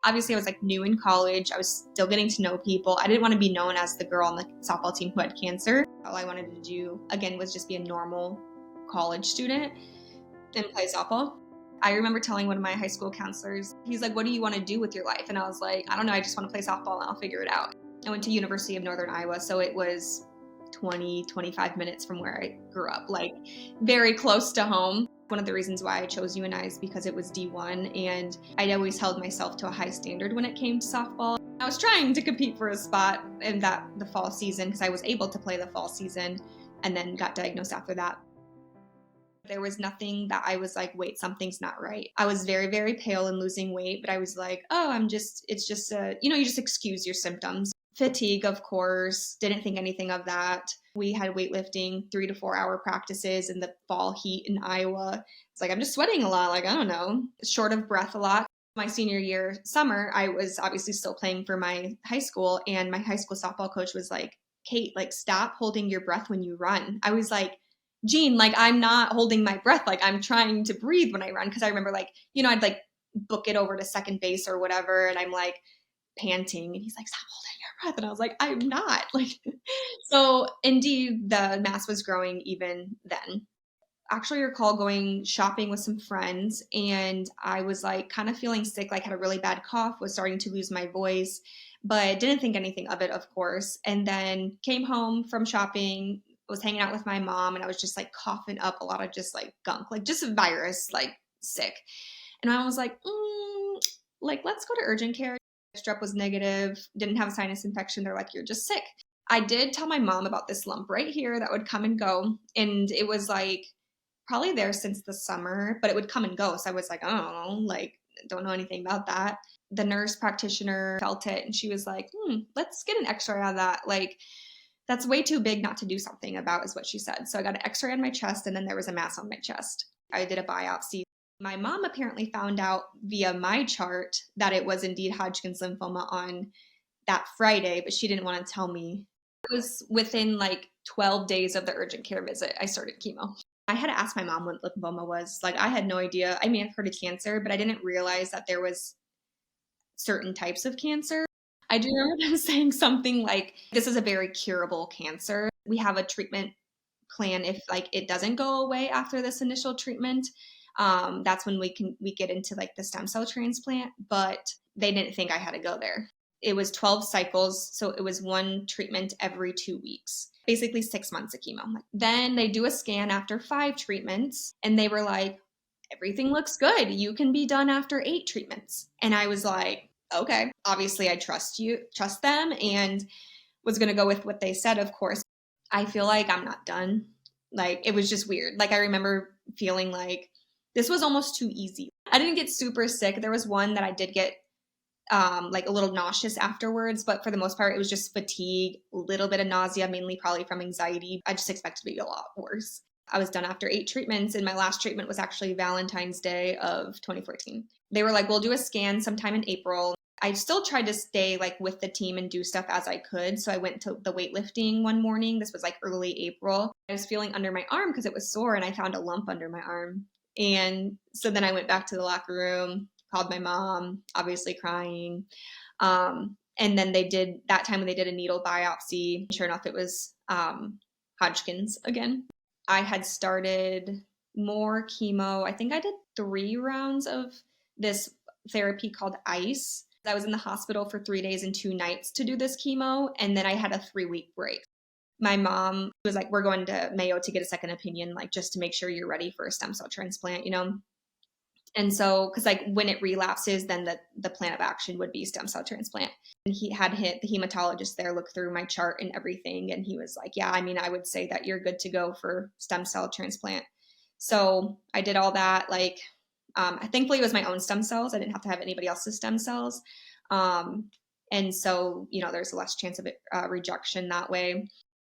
Obviously, I was like new in college. I was still getting to know people. I didn't want to be known as the girl on the softball team who had cancer. All I wanted to do, again, was just be a normal college student and play softball. I remember telling one of my high school counselors, he's like, what do you want to do with your life? And I was like, I don't know, I just want to play softball and I'll figure it out. I went to University of Northern Iowa, so it was 25 minutes from where I grew up, like very close to home. One of the reasons why I chose UNI is because it was D1, and I'd always held myself to a high standard when it came to softball. I was trying to compete for a spot in the fall season because I was able to play the fall season and then got diagnosed after that. There was nothing that I was like, wait, something's not right. I was very, very pale and losing weight, but I was like, oh, it's just you just excuse your symptoms. Fatigue, of course, didn't think anything of that. We had weightlifting 3 to 4 hour practices in the fall heat in Iowa. It's like, I'm just sweating a lot. Like, I don't know, short of breath a lot. My senior year summer, I was obviously still playing for my high school, and my high school softball coach was like, Kate, like, stop holding your breath when you run. I was like, Jean, like, I'm not holding my breath. Like, I'm trying to breathe when I run. Cause I remember like, I'd like book it over to second base or whatever. And I'm like panting, and he's like, stop holding your breath. And I was like, I'm not. Like, so indeed the mass was growing even then. Actually recall going shopping with some friends, and I was like kind of feeling sick, like had a really bad cough, was starting to lose my voice, but didn't think anything of it, of course. And then came home from shopping, was hanging out with my mom, and I was just like coughing up a lot of just like gunk, like just a virus, like sick. And my mom was like, like, let's go to urgent care. Strep was negative, didn't have a sinus infection. They're like, you're just sick. I did tell my mom about this lump right here that would come and go. And it was like probably there since the summer, but it would come and go. So I was like, I don't know, like, don't know anything about that. The nurse practitioner felt it, and she was like, let's get an x-ray on that. Like, that's way too big not to do something about, is what she said. So I got an x-ray on my chest, and then there was a mass on my chest. I did a biopsy. My mom apparently found out via my chart that it was indeed Hodgkin's lymphoma on that Friday, but she didn't want to tell me. It was within like 12 days of the urgent care visit, I started chemo. I had to ask my mom what lymphoma was. Like, I had no idea. I mean, I've heard of cancer, but I didn't realize that there was certain types of cancer. I do remember them saying something like, this is a very curable cancer. We have a treatment plan if like it doesn't go away after this initial treatment. That's when we get into like the stem cell transplant, but they didn't think I had to go there. It was 12 cycles, so it was one treatment every 2 weeks, basically 6 months of chemo. Then they do a scan after 5 treatments, and they were like, everything looks good. You can be done after 8 treatments. And I was like, okay, obviously I trust them, and was going to go with what they said, of course. I feel like I'm not done. Like, it was just weird. Like, I remember feeling like this was almost too easy. I didn't get super sick. There was one that I did get like a little nauseous afterwards, but for the most part, it was just fatigue, a little bit of nausea, mainly probably from anxiety. I just expected to be a lot worse. I was done after 8 treatments, and my last treatment was actually Valentine's Day of 2014. They were like, we'll do a scan sometime in April. I still tried to stay like with the team and do stuff as I could. So I went to the weightlifting one morning. This was like early April. I was feeling under my arm because it was sore, and I found a lump under my arm. And so then I went back to the locker room, called my mom, obviously crying. And then that time when they did a needle biopsy, sure enough, it was Hodgkin's again. I had started more chemo. I think I did 3 rounds of this therapy called ICE. I was in the hospital for 3 days and 2 nights to do this chemo, and then I had a 3-week break. My mom was like, we're going to Mayo to get a second opinion, like just to make sure you're ready for a stem cell transplant, And so, because like when it relapses, then the plan of action would be stem cell transplant. And he had the hematologist there look through my chart and everything. And he was like, yeah, I mean, I would say that you're good to go for stem cell transplant. So I did all that. Like, thankfully it was my own stem cells. I didn't have to have anybody else's stem cells. And so, there's a less chance of rejection that way.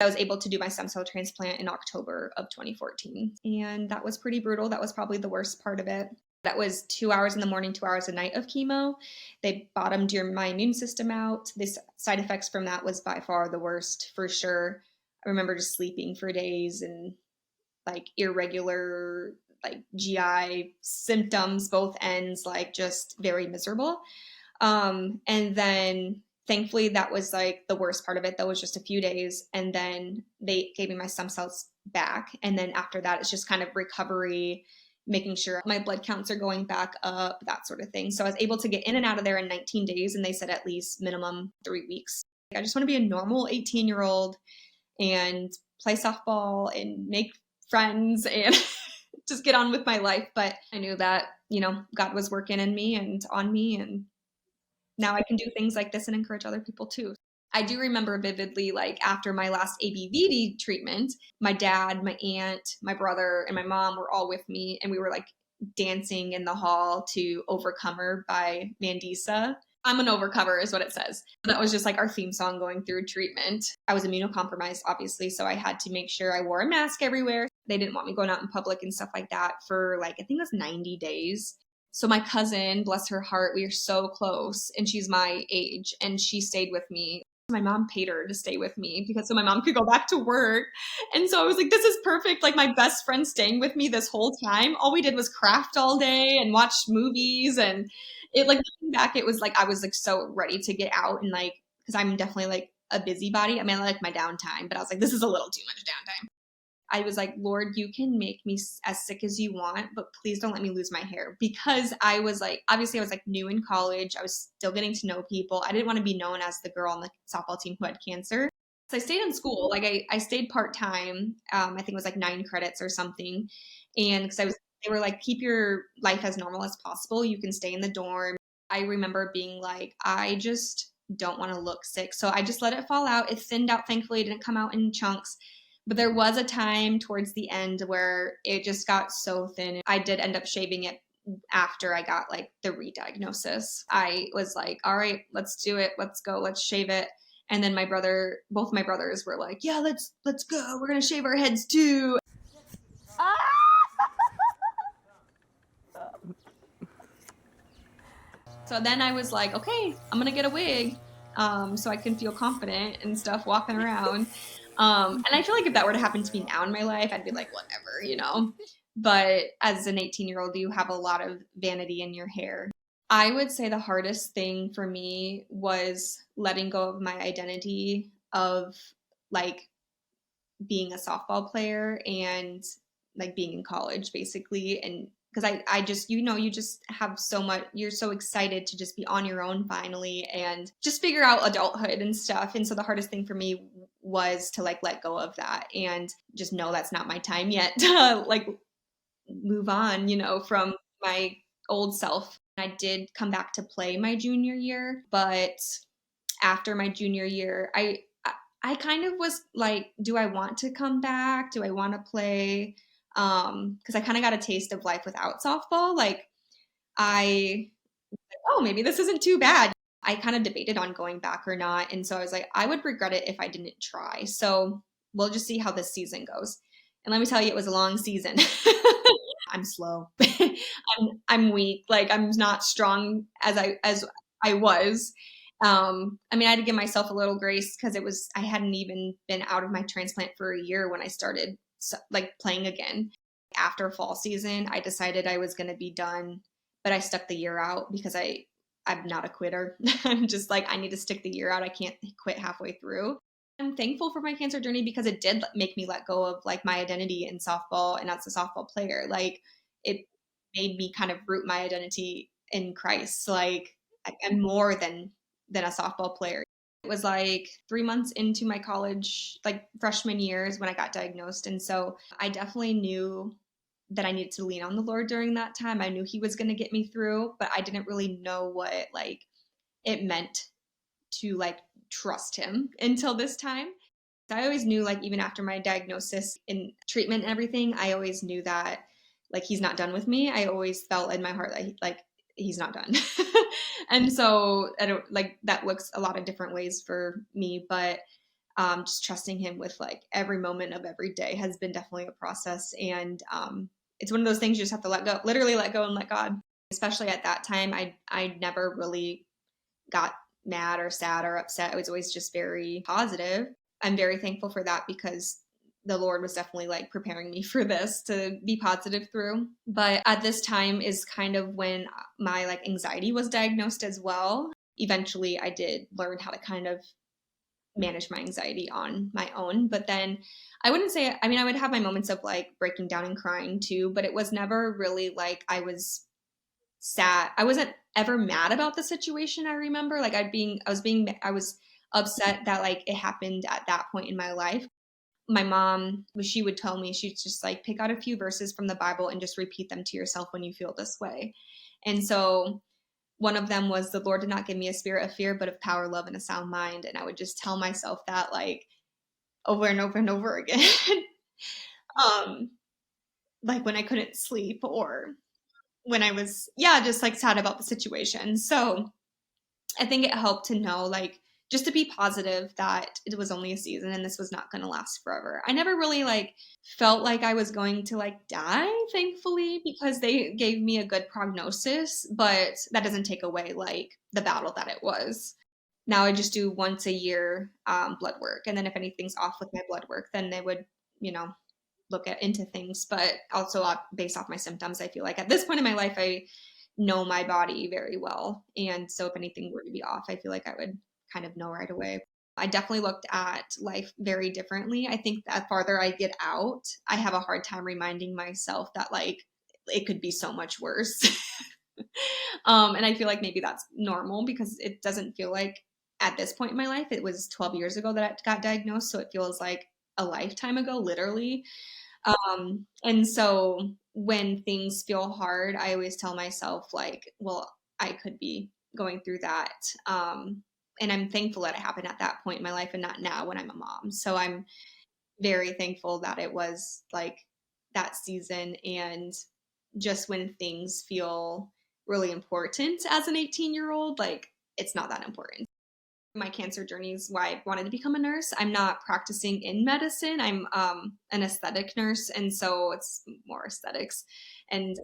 I was able to do my stem cell transplant in October of 2014. And that was pretty brutal. That was probably the worst part of it. That was 2 hours in the morning, 2 hours a night of chemo. They bottomed my immune system out. The side effects from that was by far the worst, for sure. I remember just sleeping for days and like irregular like GI symptoms, both ends, like just very miserable. And then thankfully that was like the worst part of it. That was just a few days. And then they gave me my stem cells back. And then after that, it's just kind of recovery, making sure my blood counts are going back up, that sort of thing. So I was able to get in and out of there in 19 days. And they said at least minimum 3 weeks. I just want to be a normal 18-year-old and play softball and make friends and just get on with my life. But I knew that, God was working in me and on me. And now I can do things like this and encourage other people too. I do remember vividly, like after my last ABVD treatment, my dad, my aunt, my brother, and my mom were all with me, and we were like dancing in the hall to Overcomer by Mandisa. I'm an overcomer is what it says. That was just like our theme song going through treatment. I was immunocompromised, obviously, so I had to make sure I wore a mask everywhere. They didn't want me going out in public and stuff like that for like, I think it was 90 days. So my cousin, bless her heart, we are so close, and she's my age, and she stayed with me. My mom paid her to stay with me because so my mom could go back to work. And so I was like, this is perfect. Like my best friend staying with me this whole time. All we did was craft all day and watch movies. And it like looking back, it was like I was like so ready to get out and like, because I'm definitely like a busybody. I mean, I like my downtime, but I was like, this is a little too much downtime. I was like, Lord, you can make me as sick as you want, but please don't let me lose my hair. Because I was like, obviously I was like new in college. I was still getting to know people. I didn't want to be known as the girl on the softball team who had cancer. So I stayed in school. Like I stayed part-time. I think it was like 9 credits or something. And because they were like, keep your life as normal as possible. You can stay in the dorm. I remember being like, I just don't want to look sick. So I just let it fall out. It thinned out. Thankfully, it didn't come out in chunks. But there was a time towards the end where it just got so thin. I did end up shaving it after I got like the re-diagnosis. I was like, all right, let's do it. Let's go. Let's shave it. And then both my brothers were like, yeah, let's go. We're going to shave our heads too. So then I was like, okay, I'm going to get a wig so I can feel confident and stuff walking around. And I feel like if that were to happen to me now in my life, I'd be like, whatever. But as an 18-year-old, you have a lot of vanity in your hair. I would say the hardest thing for me was letting go of my identity of like being a softball player and like being in college basically. And because I just, you just have so much, you're so excited to just be on your own finally and just figure out adulthood and stuff. And so the hardest thing for me was to like let go of that and just know that's not my time yet to like move on, from my old self. I did come back to play my junior year, but after my junior year, I kind of was like, do I want to come back? Do I want to play? Because I kind of got a taste of life without softball. Like oh, maybe this isn't too bad. I kind of debated on going back or not. And so I was like, I would regret it if I didn't try. So we'll just see how this season goes. And let me tell you, it was a long season. I'm slow. I'm weak. Like I'm not strong as I was. I mean, I had to give myself a little grace because I hadn't even been out of my transplant for a year when I started like playing again. After fall season, I decided I was going to be done, but I stuck the year out because I'm not a quitter. I'm just like, I need to stick the year out. I can't quit halfway through. I'm thankful for my cancer journey because it did make me let go of like my identity in softball and as a softball player. Like it made me kind of root my identity in Christ. Like I'm more than a softball player. It was like 3 months into my college, like freshman years when I got diagnosed. And so I definitely knew that I needed to lean on the Lord during that time. I knew he was going to get me through, but I didn't really know what like it meant to like trust him until this time. I always knew like even after my diagnosis and treatment and everything, I always knew that like he's not done with me. I always felt in my heart that he's not done. And so I don't like that looks a lot of different ways for me, but just trusting him with like every moment of every day has been definitely a process. And it's one of those things you just have to let go, literally let go and let God. Especially at that time, I never really got mad or sad or upset. I was always just very positive. I'm very thankful for that because the Lord was definitely like preparing me for this to be positive through. But at this time is kind of when my like anxiety was diagnosed as well. Eventually, I did learn how to kind of manage my anxiety on my own. But then I wouldn't say, I mean, I would have my moments of like breaking down and crying too, but it was never really like I was sad. I wasn't ever mad about the situation. I remember like I was upset that like it happened at that point in my life. My mom, she would tell me, she'd just like pick out a few verses from the Bible and just repeat them to yourself when you feel this way. And so one of them was, the Lord did not give me a spirit of fear, but of power, love, and a sound mind. And I would just tell myself that like over and over and over again. um, like when I couldn't sleep or when I was, yeah, just like sad about the situation. So I think it helped to know, like, just to be positive that it was only a season and this was not going to last forever. I never really like felt like I was going to like die, thankfully, because they gave me a good prognosis, but that doesn't take away like the battle that it was. Now I just do once a year blood work. And then if anything's off with my blood work, then they would, you know, look at into things. But also based off my symptoms, I feel like at this point in my life, I know my body very well. And so if anything were to be off, I feel like I would kind of know right away. I definitely looked at life very differently. I think that farther I get out, I have a hard time reminding myself that like it could be so much worse. And I feel like maybe that's normal because it doesn't feel like at this point in my life, it was 12 years ago that I got diagnosed. So it feels like a lifetime ago, literally. And so when things feel hard, I always tell myself like, well, I could be going through that. And I'm thankful that it happened at that point in my life and not now when I'm a mom. So I'm very thankful that it was like that season. And just when things feel really important as an 18-year-old, like it's not that important. My cancer journey is why I wanted to become a nurse. I'm not practicing in medicine. I'm an aesthetic nurse, and so it's more aesthetics and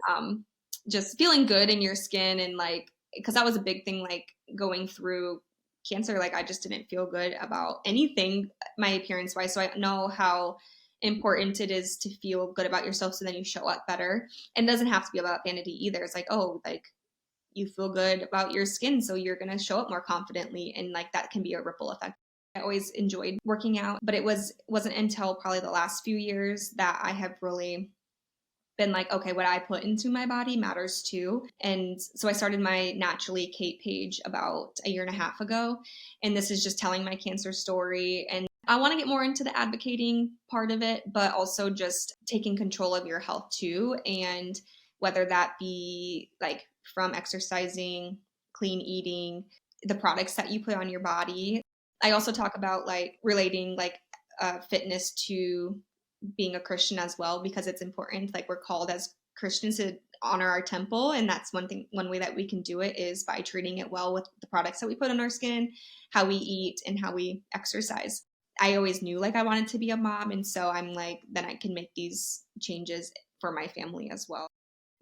just feeling good in your skin and like because that was a big thing like going through cancer. Like I just didn't feel good about anything my appearance wise. So I know how important it is to feel good about yourself so then you show up better. And it doesn't have to be about vanity either. It's like, oh, like you feel good about your skin, so you're going to show up more confidently, and like that can be a ripple effect. I always enjoyed working out, but it wasn't until probably the last few years that I have really been like, okay, what I put into my body matters too. And so I started my Naturally Kate page about a year and a half ago, and this is just telling my cancer story. And I want to get more into the advocating part of it, but also just taking control of your health too, and whether that be like from exercising, clean eating, the products that you put on your body. I also talk about like relating like fitness to being a Christian as well, because it's important. Like we're called as Christians to honor our temple. And that's one way that we can do it is by treating it well with the products that we put on our skin, how we eat, and how we exercise. I always knew like I wanted to be a mom. And so I'm like, then I can make these changes for my family as well.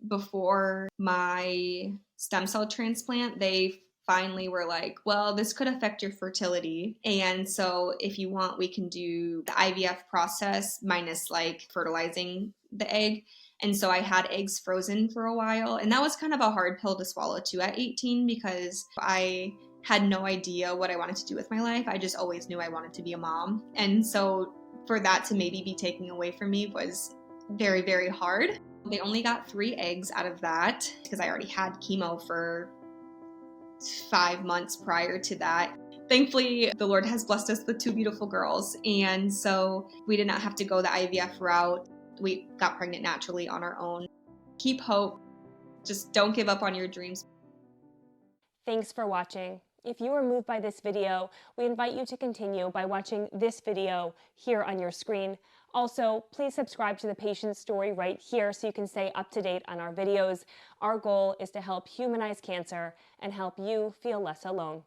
Before my stem cell transplant, they finally were like, well, this could affect your fertility. And so if you want, we can do the IVF process minus like fertilizing the egg. And so I had eggs frozen for a while. And that was kind of a hard pill to swallow too at 18 because I had no idea what I wanted to do with my life. I just always knew I wanted to be a mom. And so for that to maybe be taken away from me was very, very hard. They only got 3 eggs out of that because I already had chemo for 5 months prior to that. Thankfully, the Lord has blessed us with 2 beautiful girls. And so we did not have to go the IVF route. We got pregnant naturally on our own. Keep hope. Just don't give up on your dreams. Thanks for watching. If you were moved by this video, we invite you to continue by watching this video here on your screen. Also, please subscribe to the patient's story right here so you can stay up to date on our videos. Our goal is to help humanize cancer and help you feel less alone.